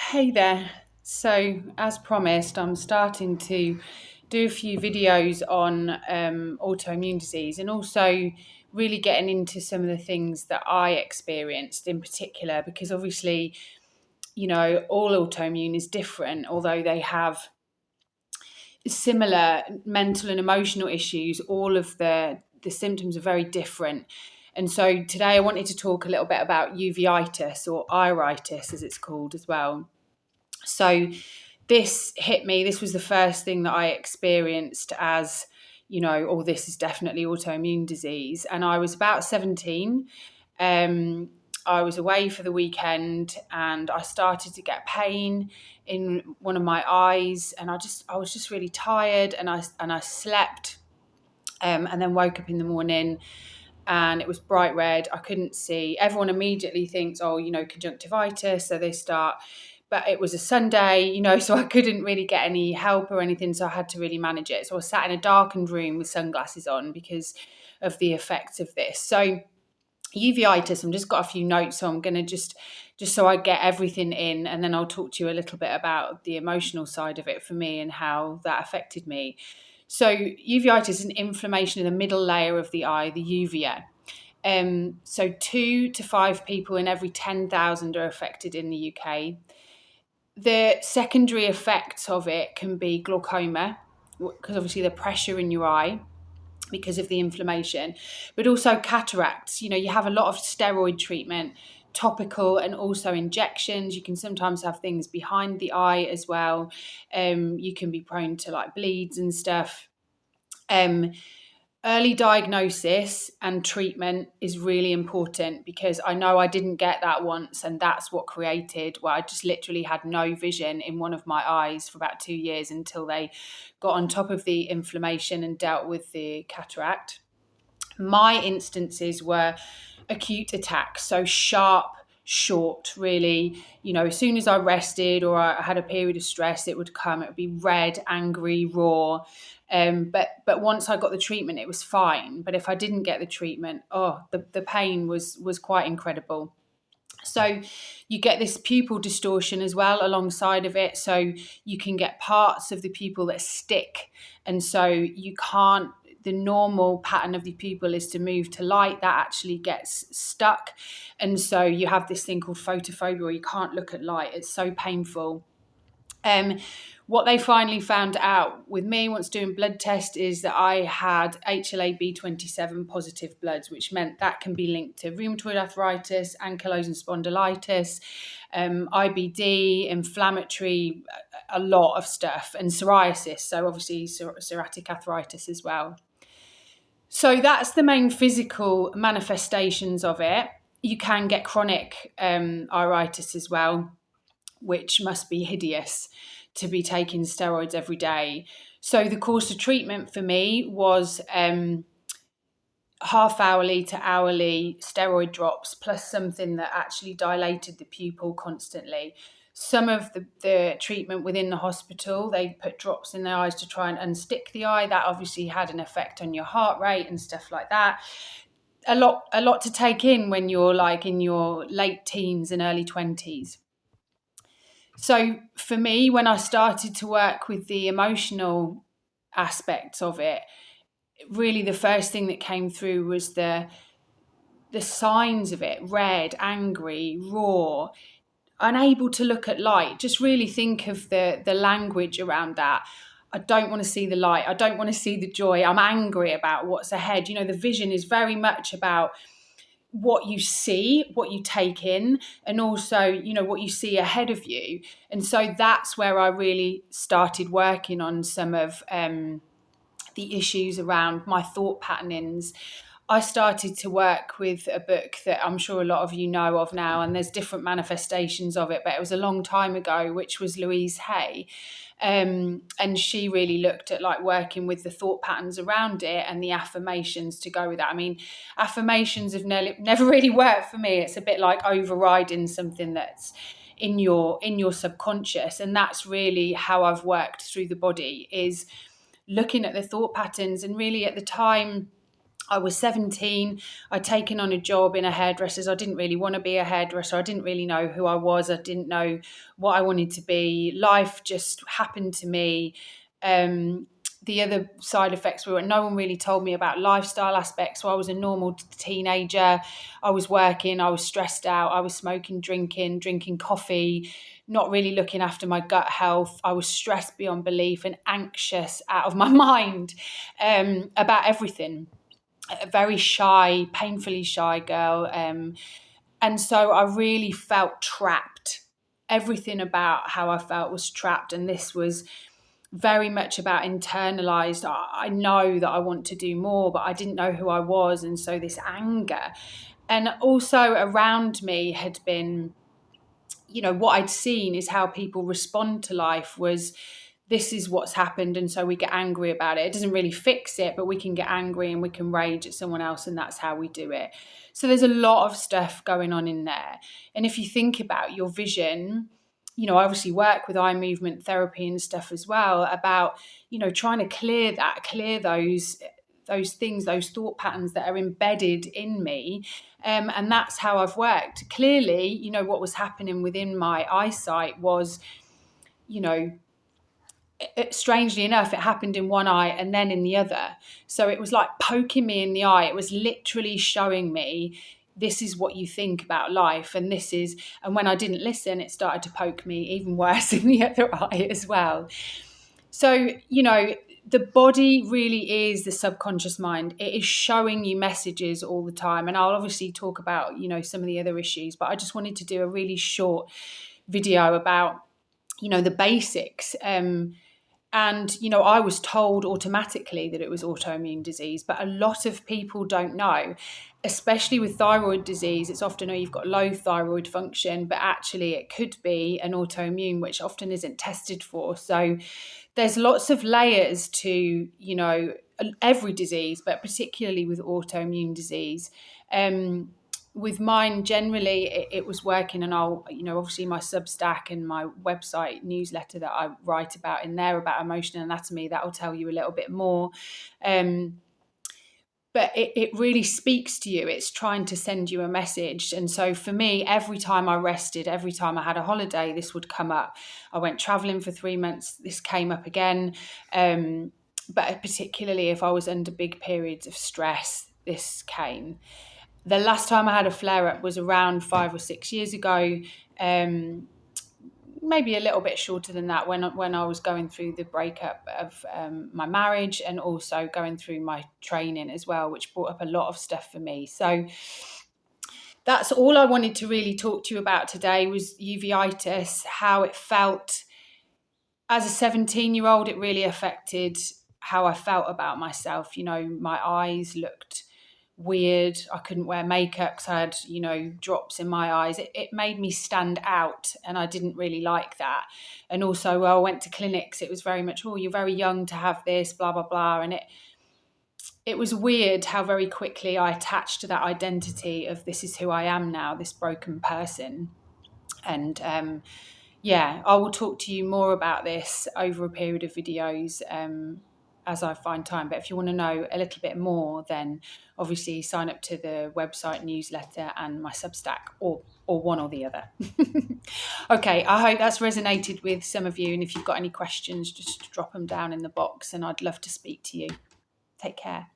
Hey there. So, as promised, I'm starting to do a few videos on autoimmune disease and also really getting into some of the things that I experienced in particular, because obviously, all autoimmune is different, although they have similar mental and emotional issues. All of the symptoms are very different. And so today I wanted to talk a little bit about uveitis, or iritis as it's called as well. So this hit me. This was the first thing that I experienced as, oh, this is definitely autoimmune disease. And I was about 17. I was away for the weekend and I started to get pain in one of my eyes, and I was just really tired, and I slept, and then woke up in the morning and it was bright red. I couldn't see. Everyone immediately thinks, oh, conjunctivitis. So they start, but it was a Sunday, so I couldn't really get any help or anything. So I had to really manage it. So I was sat in a darkened room with sunglasses on because of the effects of this. So uveitis, I've just got a few notes. So I'm going to just so I get everything in, and then I'll talk to you a little bit about the emotional side of it for me and how that affected me. So uveitis is an inflammation in the middle layer of the eye, the uvea. So 2 to 5 people in every 10,000 are affected in the UK. The secondary effects of it can be glaucoma, because obviously the pressure in your eye because of the inflammation, but also cataracts. You have a lot of steroid treatment, topical and also injections. You can sometimes have things behind the eye as well. You can be prone to like bleeds and stuff. Um, Early diagnosis and treatment is really important, because I know I didn't get that once, and that's what created, well, I just literally had no vision in one of my eyes for about 2 years until they got on top of the inflammation and dealt with the cataract. My instances were acute attacks, so sharp, short, really. As soon as I rested or I had a period of stress, it would come. It would be red, angry, raw. But once I got the treatment, it was fine. But if I didn't get the treatment, the pain was quite incredible. So you get this pupil distortion as well alongside of it. So you can get parts of the pupil that stick. And so you can't, the normal pattern of the pupil is to move to light. That actually gets stuck. And so you have this thing called photophobia, where you can't look at light. It's so painful. What they finally found out with me once doing blood test is that I had HLA-B27 positive bloods, which meant that can be linked to rheumatoid arthritis, ankylosing spondylitis, IBD, inflammatory, a lot of stuff, and psoriasis. So obviously psoriatic arthritis as well. So that's the main physical manifestations of it. You can get chronic iritis as well, which must be hideous to be taking steroids every day. So the course of treatment for me was half hourly to hourly steroid drops, plus something that actually dilated the pupil constantly. Some of the treatment within the hospital, they put drops in their eyes to try and unstick the eye. That obviously had an effect on your heart rate and stuff like that. A lot to take in when you're like in your late teens and early 20s. So for me, when I started to work with the emotional aspects of it, really the first thing that came through was the signs of it: red, angry, raw, unable to look at light. Just really think of the language around that. I don't want to see the light. I don't want to see the joy. I'm angry about what's ahead. The vision is very much about what you see, what you take in, and also, what you see ahead of you. And so that's where I really started working on some of the issues around my thought patternings. I started to work with a book that I'm sure a lot of you know of now, and there's different manifestations of it, but it was a long time ago, which was Louise Hay. And she really looked at like working with the thought patterns around it and the affirmations to go with that. I mean, affirmations have never really worked for me. It's a bit like overriding something that's in your subconscious, and that's really how I've worked through the body, is looking at the thought patterns. And really at the time I was 17. I'd taken on a job in a hairdresser's. I didn't really want to be a hairdresser. I didn't really know who I was. I didn't know what I wanted to be. Life just happened to me. The other side effects were no one really told me about lifestyle aspects. So I was a normal teenager. I was working. I was stressed out. I was smoking, drinking coffee, not really looking after my gut health. I was stressed beyond belief and anxious out of my mind about everything. A very shy, painfully shy girl. And so I really felt trapped. Everything about how I felt was trapped. And this was very much about internalized. I know that I want to do more, but I didn't know who I was. And so this anger. And also around me had been, what I'd seen is how people respond to life was, this is what's happened, and so we get angry about it. It doesn't really fix it, but we can get angry and we can rage at someone else, and that's how we do it. So there's a lot of stuff going on in there. And if you think about your vision, I obviously work with eye movement therapy and stuff as well, about, trying to clear those things, those thought patterns that are embedded in me. And that's how I've worked. Clearly, what was happening within my eyesight was, strangely enough, it happened in one eye and then in the other. So it was like poking me in the eye. It was literally showing me, this is what you think about life. And when I didn't listen, it started to poke me even worse in the other eye as well. So, the body really is the subconscious mind. It is showing you messages all the time. And I'll obviously talk about, some of the other issues, but I just wanted to do a really short video about, the basics. And, I was told automatically that it was autoimmune disease, but a lot of people don't know, especially with thyroid disease. It's often, you've got low thyroid function, but actually it could be an autoimmune, which often isn't tested for. So there's lots of layers to, every disease, but particularly with autoimmune disease. With mine, generally, it was working, and I'll, obviously my Substack and my website newsletter that I write about in there about emotional anatomy, that will tell you a little bit more. But it really speaks to you. It's trying to send you a message. And so for me, every time I rested, every time I had a holiday, this would come up. I went traveling for 3 months. This came up again. But particularly if I was under big periods of stress, this came. The last time I had a flare-up was around 5 or 6 years ago, maybe a little bit shorter than that, when I was going through the breakup of my marriage, and also going through my training as well, which brought up a lot of stuff for me. So that's all I wanted to really talk to you about today, was uveitis, how it felt. As a 17-year-old, it really affected how I felt about myself. My eyes looked weird. I couldn't wear makeup because I had, drops in my eyes. It made me stand out, and I didn't really like that. And also, I went to clinics. It was very much, you're very young to have this, blah, blah, blah. And it was weird how very quickly I attached to that identity of, this is who I am now, this broken person. And I will talk to you more about this over a period of videos as I find time. But if you want to know a little bit more, then obviously sign up to the website newsletter and my Substack, or one or the other. Okay, I hope that's resonated with some of you. And if you've got any questions, just drop them down in the box, and I'd love to speak to you. Take care.